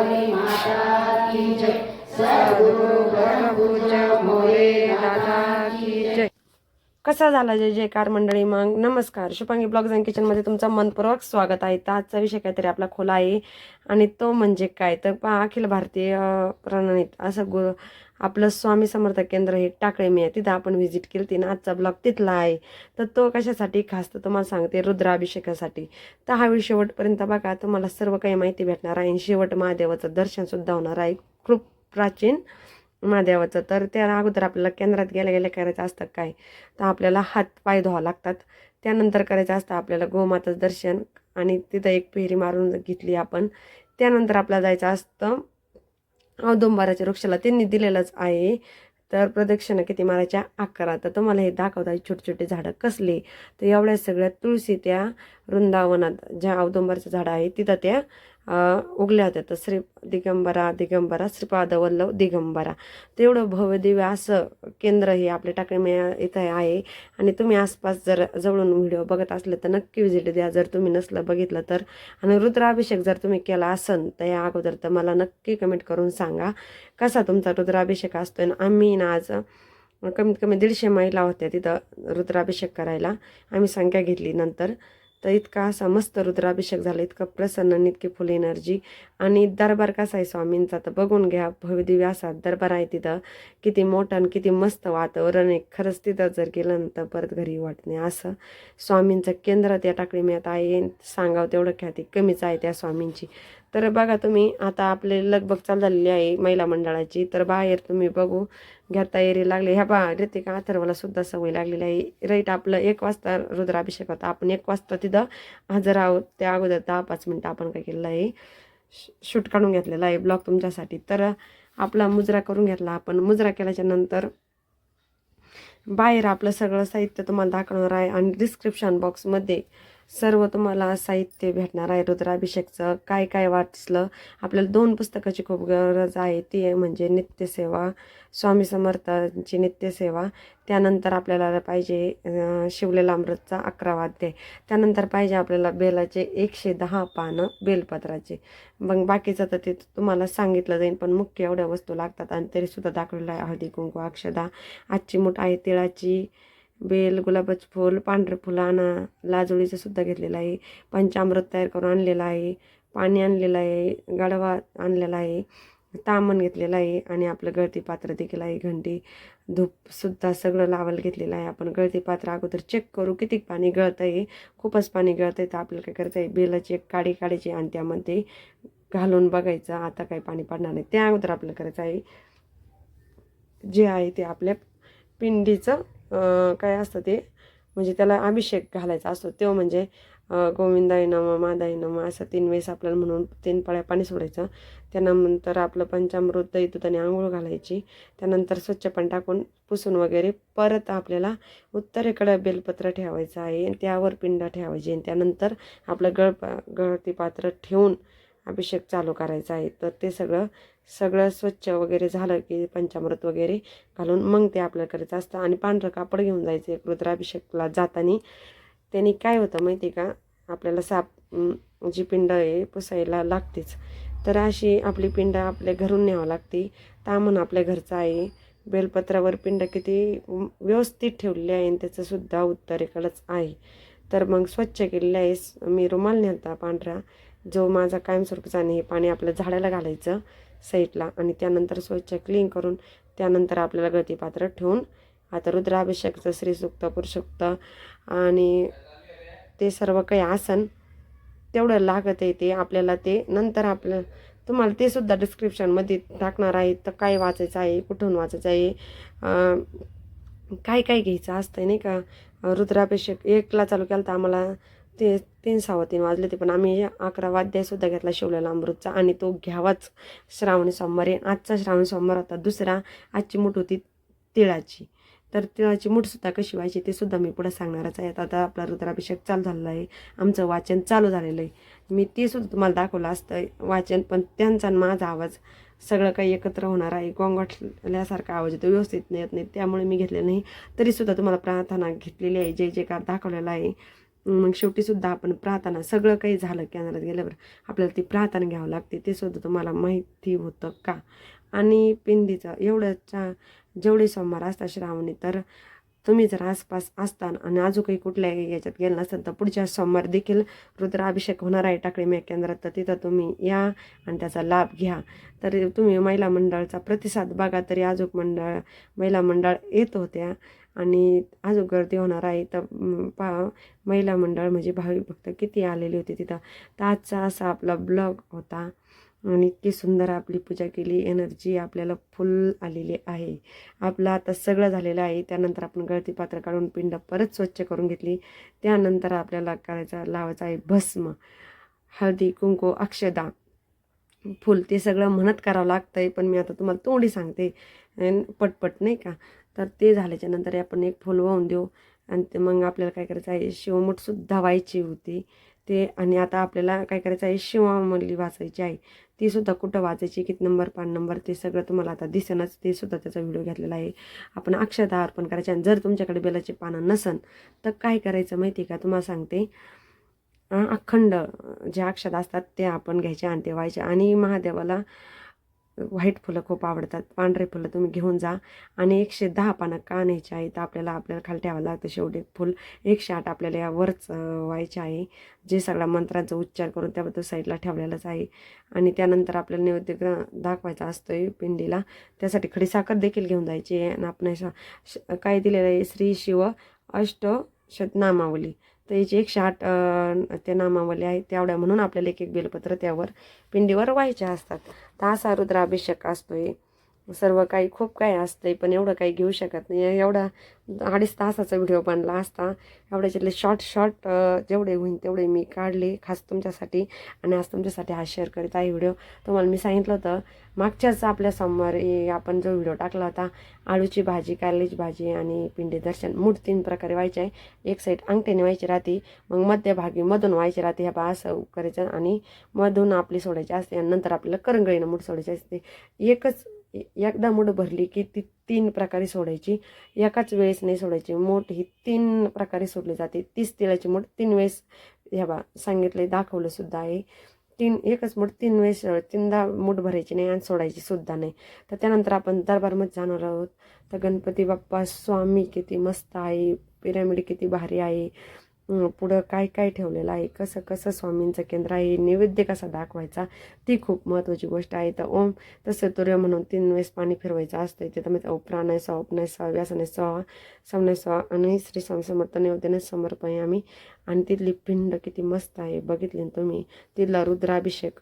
काली माता की जय, सद्गुरु गणपूज्य मोरे दादा की जय। कसा झाला जय जयकार मंडळी? मग नमस्कार, शुभांगी ब्लॉग्स अँड किचनमध्ये तुमचं मनपूर्वक स्वागत आहे. तर आजचा विषय काहीतरी आपला खोला आहे आणि तो म्हणजे काय तर पहा, अखिल भारतीय प्रणालीत असं आपलं स्वामी समर्थ केंद्र हे टाकळे मी आहे, तिथं आपण व्हिजिट केली ती ना. आजचा ब्लॉग तिथला आहे. तर तो कशासाठी खास तर तुम्हाला सांगते, रुद्राभिषेकासाठी. तर हा व्हिडिओ शेवटपर्यंत बघा, तुम्हाला सर्व काही माहिती भेटणार आहे. शेवट महादेवाचं दर्शनसुद्धा होणार आहे, खूप प्राचीन महादेवाचं. तर त्या अगोदर आपल्याला केंद्रात गेल्या गेल्या करायचं असतं काय, तर आपल्याला हात पाय धुवावं लागतात. त्यानंतर करायचं असतं आपल्याला गोमाताचं दर्शन, आणि तिथं एक फेरी मारून घेतली आपण. त्यानंतर आपल्याला जायचं असतं औदुंबराच्या वृक्षाला, त्यांनी दिलेलंच आहे. तर प्रदक्षिणा किती मारायच्या? 11. तर तुम्हाला हे दाखवता छोटे छोटे झाडं कसले, तर एवढ्या सगळ्या तुळशी त्या वृंदावनात ज्या औदुंबराचं झाडं आहे तिथं त्या उगल्या होत्या. तर श्री दिगंबरा दिगंबरा श्रीपाद वल्लभ दिगंबरा. तर एवढं भव्य दिव्य असं केंद्र हे आपल्या टाकळी इथं आहे. आणि तुम्ही आसपास जर जवळून व्हिडिओ बघत असले तर नक्की व्हिजिट द्या, जर तुम्ही नसलं बघितलं तर. आणि रुद्राभिषेक जर तुम्ही केला असन तर या अगोदर तर मला नक्की कमेंट करून सांगा कसा तुमचा रुद्राभिषेक असतोय. आणि आम्ही ना आज कमीत कमी 150 महिला होत्या तिथं रुद्राभिषेक करायला. आम्ही संख्या घेतली नंतर. तर इतका असा मस्त रुद्राभिषेक झाला, इतकं प्रसन्न आणि इतकी फुल एनर्जी. आणि दरबार कसा आहे स्वामींचा तर बघून घ्या, भव्यदिव्य असा दरबार आहे तिथं. किती मोठं आणि किती मस्त वातावरण आहे. खरंच तिथं जर गेलं ना तर परत घरी वाटत नाही. असं स्वामींचं केंद्र त्या टाकळी मिळत आहे. सांगावं तेवढं ख्याती कमीच आहे त्या स्वामींची. तर बघा तुम्ही, आता आपले लगबग चालू झालेली आहे महिला मंडळाची. तर बाहेर तुम्ही बघू घ्या, तयारी लागली. ह्या ऋतिका अथर्वला सुद्धा सवय लागलेली आहे. राईट आपलं 1 वाजता रुद्राभिषेक होता, आपण 1 वाजता तिथं हजर आहोत. त्या अगोदर 10-5 मिनटं आपण काय केलेलं आहे, शूट काढून घेतलेला आहे ब्लॉग तुमच्यासाठी. तर आपला मुजरा करून घेतला आपण. मुजरा केल्याच्या नंतर बाहेर आपलं सगळं साहित्य तुम्हाला दाखवणार आहे. आणि डिस्क्रिप्शन बॉक्समध्ये सर्व तुम्हाला साहित्य भेटणार आहे रुद्राभिषेकचं. काय काय वाचलं, आपल्याला 2 पुस्तकाची खूप गरज आहे. ती आहे म्हणजे नित्यसेवा, स्वामी समर्थांची नित्यसेवा. त्यानंतर आपल्याला पाहिजे शिवलेला अमृतचा 11वा अध्याय. त्यानंतर पाहिजे आपल्याला बेलाचे 110 पानं बेलपत्राचे. मग बाकीचं तर ते तुम्हाला सांगितलं जाईल, पण मुख्य एवढ्या वस्तू लागतात. आणि तरीसुद्धा दाखवलेलं आहे हळदी कुंकू अक्षदा, आजची मूठ आहे तिळाची, बेल, गुलाबाचं फूल, पांढरं फुलानं लाजोळीचं सुद्धा घेतलेलं आहे. पंचामृत तयार करून आणलेलं आहे, पाणी आणलेलं आहे, गाढवा आणलेला आहे, तामण घेतलेलं आहे. आणि आपलं गळती पात्र देखील आहे, घंटी, धूपसुद्धा सगळं लावायला घेतलेलं आहे. आपण गळती पात्र अगोदर चेक करू किती पाणी गळतं आहे. खूपच पाणी गळतं आहे तर आपल्याला काय करायचं आहे, बेलाची एक काडी काढायची आणि त्यामध्ये घालून बघायचं आता काही पाणी पडणार नाही. त्या अगोदर आपल्याला करायचं आहे जे आहे ते आपल्या पिंडीचं काय असतं ते, म्हणजे त्याला अभिषेक घालायचा असतो. तो म्हणजे गोविंदाय नमः मादाय नमः असं 3 वेळेस आपल्याला म्हणून 3 पळ्या पाणी सोडायचं. त्यानंतर आपलं पंचामृत दही दुधाने आंघोळ घालायची. त्यानंतर स्वच्छ पाणी टाकून पुसून वगैरे परत आपल्याला उत्तरेकडे बेलपत्र ठेवायचं आहे आणि त्यावर पिंड ठेवायची. आणि त्यानंतर आपलं गळती पात्र ठेवून अभिषेक चालू करायचा आहे. तर ते सगळं स्वच्छ वगैरे झालं की पंचामृत वगैरे घालून मग ते आपल्याला करायचं असतं. आणि पांढरं कापड घेऊन जायचं एक रुद्राभिषेकला जाताना. त्यांनी काय होतं माहिती का, आपल्याला जी पिंड आहे पुसायला लागतेच. तर अशी आपली पिंड आपल्या घरून न्यावं लागते. तामण आपल्या घरचं आहे. बेलपत्रावर पिंड किती व्यवस्थित ठेवलेली आहे आणि त्याचंसुद्धा उत्तरेकडंच आहे. तर मग स्वच्छ केलेलं आहे. मी रुमाल नेलता पांढरा, जो माझा कायमस्वरूपीचा नाही. हे पाणी आपल्या झाडाला घालायचं साईडला. आणि त्यानंतर स्वच्छ क्लीन करून त्यानंतर आपल्याला गळती पात्र ठेवून आता रुद्राभिषेकचं श्रीसूक्त, पुरुषोक्त आणि ते सर्व काही आसन तेवढं लागत आहे. ते आपल्याला ते नंतर आपलं तुम्हाला ते सुद्धा डिस्क्रिप्शनमध्ये टाकणार आहे. तर काय वाचायचं आहे, कुठून वाचायचं आहे, काय काय घ्यायचं असतं नाही का. रुद्राभिषेक 1ला चालू केला तर आम्हाला ते 3:15 वाजले ते, पण आम्ही 11वा अध्यायसुद्धा घेतला शिवलेला अमृतचा. आणि तो घ्यावाच श्रावणी सोमवारी. आजचा श्रावणी सोमवार होता दुसरा. आजची मूठ होती तिळाची. तर तिळाची मूठसुद्धा कशी व्हायची ते सुद्धा मी पुढे सांगणारच आहे. आता आपला रुद्राभिषेक चालू झालेला आहे, आमचं वाचन चालू झालेलं आहे. मी ते सुद्धा तुम्हाला दाखवलं असतं वाचन, पण त्यांचा माझा आवाज सगळं काही एकत्र होणार आहे. गोंगाटल्यासारखा आवाज येतो, व्यवस्थित येत नाही, त्यामुळे मी घेतलेलं नाही. तरीसुद्धा तुम्हाला प्रार्थना घेतलेली आहे, जय जयकार दाखवलेला आहे. मग शेवटीसुद्धा आपण प्रार्थना सगळं काही झालं केंद्रात गेल्यावर आपल्याला ती प्रार्थना घ्यावं लागते, ते सुद्धा तुम्हाला माहिती होतं का? आणि पिंडीचं जेवढे सोमवार असतात श्रावणी, तर तुम्ही जर आसपास असताना आणि अजून काही कुठल्याही याच्यात गेलं नसेल तर पुढच्या सोमवार देखील रुद्राभिषेक होणार आहे टाकळी मेघ केंद्रात, तर तिथं तुम्ही या आणि त्याचा लाभ घ्या. तर तुम्ही महिला मंडळाचा प्रतिसाद बघा, तरी महिला मंडळ येत होत्या आणि अजून गर्दी होणार आहे. तर महिला मंडळ म्हणजे भाविक भक्त किती आलेले होते तिथं. तर आजचा असा आपला ब्लॉग होता आणि इतकी सुंदर आपली पूजा केली, एनर्जी आपल्याला फुल आलेली आहे. आपलं आता सगळं झालेलं आहे. त्यानंतर आपण गळती पात्र काढून पिंड परत स्वच्छ करून घेतली. त्यानंतर आपल्याला लावायचं आहे भस्म, हळदी कुंकू, अक्षदा, फुल, ते सगळं म्हणत करावं लागतं आहे, पण मी आता तुम्हाला तोंडी सांगते पटपट, नाही का? तर ते झाल्याच्या नंतर आपण एक फुल वाहून देऊ आणि ते मग आपल्याला काय करायचं आहे, शिवमुठसुद्धा व्हायची होती ते. आणि आता आपल्याला काय करायचं आहे, शिवामल्ली वाचायची आहे. ती सुद्धा कुठं वाचायची, किती नंबर, 5 नंबर, ते सगळं तुम्हाला आता दिसेनच, ते सुद्धा त्याचा व्हिडिओ घेतलेला आहे. आपण अक्षता अर्पण करायचे आणि जर तुमच्याकडे बेलाची पानं नसन तर काय करायचं माहिती का, तुम्हाला सांगते. अखंड जे अक्षत असतात ते आपण घ्यायचे आणि ते व्हायचे. आणि महादेवाला व्हाईट फुलं खूप आवडतात, पांढरे फुलं तुम्ही घेऊन जा आणि 110 पानं का न्यायची आहे, तर आपल्याला खाली ठेवावं लागतं. शेवटी फुल 108 आपल्याला यावरच व्हायचे आहे, जे सगळ्या मंत्रांचा उच्चार करून त्याबद्दल साईडला ठेवलेलंच आहे. आणि त्यानंतर आपल्याला नैवेद्य दाखवायचा असतोय पिंडीला, त्यासाठी खडीसाखर देखील घेऊन जायची आहे. आणि आपण काय दिलेलं आहे, श्री शिव अष्टशतनामावली, तर याची 108 ते नामावली आहे तेवढ्या, म्हणून आपल्याला एक एक बेलपत्र त्यावर पिंडीवर व्हायचे असतात. तर असा रुद्राभिषेक असतोय. सर्व काही खूप काही असतंय, पण एवढं काही घेऊ शकत नाही. एवढा 2.5 तासाचा व्हिडिओ बनला असता. एवढ्याच्यातले शॉर्ट जेवढे होईल तेवढे मी काढले खास तुमच्यासाठी, आणि आज तुमच्यासाठी हा शेअर करीत आहे व्हिडिओ. तुम्हाला मी सांगितलं होतं मागच्याच आपल्या सोमवारी आपण जो व्हिडिओ टाकला होता, आळूची भाजी, कारल्याची भाजी आणि पिंडी दर्शन, मूठ 3 प्रकारे व्हायचे आहे. एक साईड अंगठ्याने व्हायची राहते, मग मध्यभागी मधून व्हायची राहते, ह्या असं करायचं आणि मधून आपली सोडायची असते आणि नंतर आपल्याला करंगळीनं मूठ सोडायची असते. एकदा मूठ भरली की ती 3 प्रकारे सोडायची, एकाच वेळेस नाही सोडायची. मूठ ही 3 प्रकारे सोडली जाते. 30 तिळाची मूठ 3 वेळेस, सांगितलं, दाखवलं सुद्धा आहे. एकच मूठ 3 वेळेस, 3दा मूठ भरायची नाही आणि सोडायची सुद्धा नाही. तर त्यानंतर आपण दरबारमध्ये जाणार आहोत. तर गणपती बाप्पा स्वामी किती मस्त आहे, पिरॅमिड किती भारी आहे, पुढं काय काय ठेवलेलं आहे, कसं कसं स्वामींचं केंद्र आहे, नैवेद्य कसा दाखवायचा, ती खूप महत्त्वाची गोष्ट आहे. तर ओम तसं तुर्य म्हणून 3 वेळेस पाणी फिरवायचं असतं. तिथं म्हणजे प्राणाय स्वा, उपनय स्वा, व्यासनय स्वा, समनय स्वा आणि श्री स्वामी समर्थ नैवेद्याने समर्पय आम्ही. आणि तिथली पिंड किती मस्त आहे, बघितली तुम्ही. तिथला रुद्राभिषेक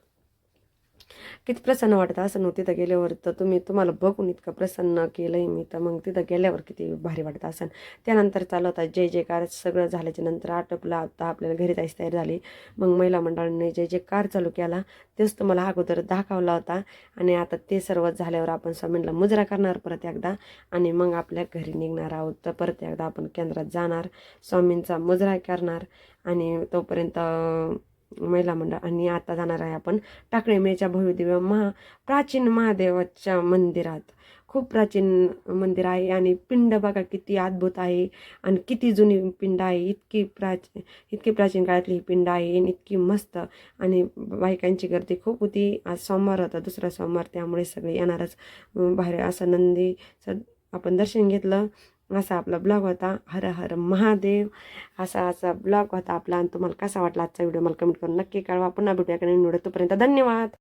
किती प्रसन्न वाटतं असं नव्हतं तिथं गेल्यावर. तर तुम्हाला बघून इतकं प्रसन्न केलंय मी, तर मग तिथं गेल्यावर किती भारी वाटतं असं. त्यानंतर चालू होता जय जयकार. सगळं झाल्याच्या नंतर आटोपला आता आपल्याला घरी जायची तयार झाली. मग महिला मंडळाने जय जयकार चालू केला, तेच तुम्हाला अगोदर दाखवला होता. आणि आता ते सर्व झाल्यावर आपण स्वामींना मुजरा करणार परत एकदा आणि मग आपल्या घरी निघणार आहोत. तर परत एकदा आपण केंद्रात जाणार, स्वामींचा मुजरा करणार आणि तोपर्यंत महिला मंडळ. आणि आता जाणार आहे आपण टाकळी मेच्या भव्यदिव्य प्राचीन महादेवाच्या मंदिरात. खूप प्राचीन मंदिर आहे आणि पिंड बघा किती अद्भुत आहे आणि किती जुनी पिंड आहे. इतकी प्राचीन काळातली ही पिंड आहे आणि इतकी मस्त. आणि बायकांची गर्दी खूप होती. आज सोमवार होता, दुसरा सोमवार, त्यामुळे सगळे येणारच. बाहेर असं नंदीचं आपण दर्शन घेतलं. असा आपला ब्लॉग होता. हर हर महादेव. असा ब्लॉग होता आपला. आणि तुम्हाला कसा वाटला आजचा व्हिडिओ मला कमेंट करून नक्की कळवा. पुन्हा भेटूया का नवीन व्हिडिओ. तोपर्यंत धन्यवाद.